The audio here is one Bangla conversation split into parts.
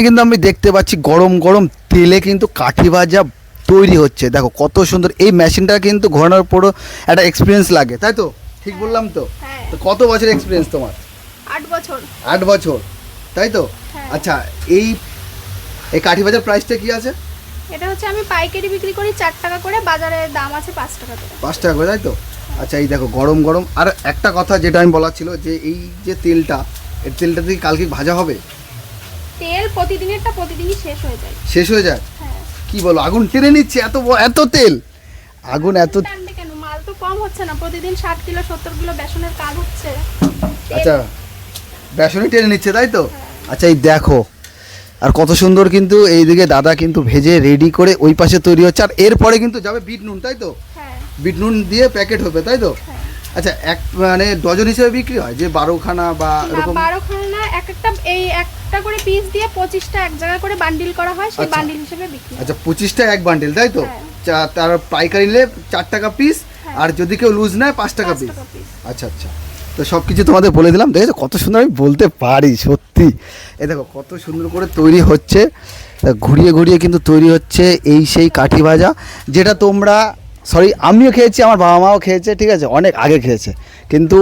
কিন্তু আমি দেখতে পাচ্ছি গরম গরম তেলে কিন্তু কাঠি ভাজা তৈরি হচ্ছে। দেখো কত সুন্দর এই মেশিনটা কিন্তু ঘোরানোর পরও একটা এক্সপিরিয়েন্স লাগে, তাই তো? ঠিক বললাম তো? হ্যাঁ। তো কত বছর এক্সপিরিয়েন্স তোমার? 8 বছর। 8 বছর, তাই তো? হ্যাঁ। আচ্ছা, এই এই কাঠি ভাজার প্রাইসটা কি আছে? এটা হচ্ছে আমি পাইকারি বিক্রি করি 4 টাকা করে, বাজারে দাম আছে 5 টাকা করে। 5 টাকা করে, তাই তো? আচ্ছা, এই দেখো গরম গরম। আর একটা কথা যেটা আমি বলার ছিল, যে এই যে তেলটা, এই তেলটা দিয়ে কালকে ভাজা হবে? তেল প্রতিদিনেরটা প্রতিদিনই শেষ হয়ে যায়। শেষ হয়ে যায়? হ্যাঁ। কি বলো, আগুন টেনে নিচ্ছে এত তেল? আগুন এত? টানবে কেন? মাল তো কম হচ্ছে না, প্রতিদিন 60 কিলো 70 কিলো বেসনের কাজ হচ্ছে। আচ্ছা, বেসনই টেনে নিচ্ছে, তাই তো? হ্যাঁ। আচ্ছা, এই দেখো, আর কত সুন্দর কিন্তু এইদিকে দাদা কিন্তু ভেজে রেডি করে ওই পাশে তৈরি হচ্ছে। আর এরপরে কিন্তু যাবে বিট নুন, তাই তো? হ্যাঁ। বিট নুন দিয়ে প্যাকেট হবে, তাই তো? হ্যাঁ। আচ্ছা, এক মানে ডজন হিসেবে বিক্রি হয়, যে 12খানা বা না, এরকম? 12 খানা না, একটা করে পিস দিয়ে 25টা এক জায়গা করে বান্ডিল করা হয়, সেই আচ্ছা। বান্ডিল হিসেবে বিক্রি হয়। আচ্ছা, 25টা এক বান্ডেল, তাই তো? হ্যাঁ। তার পাইকারি নিলে 4 টাকা পিস, হ্যাঁ। আর যদি কেউ লুজ নেয় 5 টাকা 5 পিস। টাকা পিস। আচ্ছা আচ্ছা, তো সব কিছু তোমাদের বলে দিলাম। দেখেছো কত সুন্দর আমি বলতে পারি, সত্যি। এ দেখো কত সুন্দর করে তৈরি হচ্ছে, ঘুরিয়ে ঘুরিয়ে কিন্তু তৈরি হচ্ছে এই সেই কাঠি ভাজা, যেটা তোমরা আমিও খেয়েছি, আমার বাবা মাও খেয়েছে, ঠিক আছে, অনেক আগে খেয়েছে, কিন্তু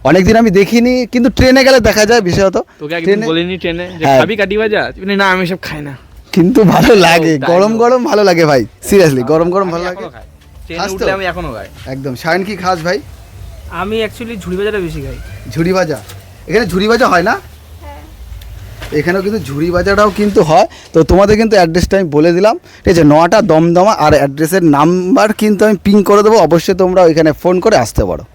অনেক দিন আমি দেখিনি। কিন্তু ট্রেনে গেলে দেখা যায় বিশেষত। তোকে একদিন বলিনি ট্রেনে যে হ্যাঁ। খাবি কাটি ভাজা? তুই বলি, না আমি সব খাই না। কিন্তু ভালো লাগে, তাই গরম তো। গরম ভালো লাগে ভাই, সিরিয়াসলি গরম গরম ভালো আমি লাগে। এখনো খাই। ট্রেনে খাস তো? উঠলে আমি এখনো খাই। একদম। সায়ন কি খাস ভাই? আমি অ্যাকচুয়ালি ঝুড়ি ভাজাটা বেশি খাই। ঝুড়ি ভাজা? এখানে ঝুড়ি ভাজা হয় না? হ্যাঁ। এখানেও কিন্তু ঝুড়ি ভাজাটাও কিন্তু হয়। তো তোমাদের কিন্তু অ্যাড্রেসটা আমি বলে দিলাম, ঠিক আছে? নটা দমদমা। আর অ্যাড্রেসের নাম্বার কিন্তু আমি পিন করে দেবো, অবশ্যই তোমরা ওইখানে ফোন করে আসতে পারো।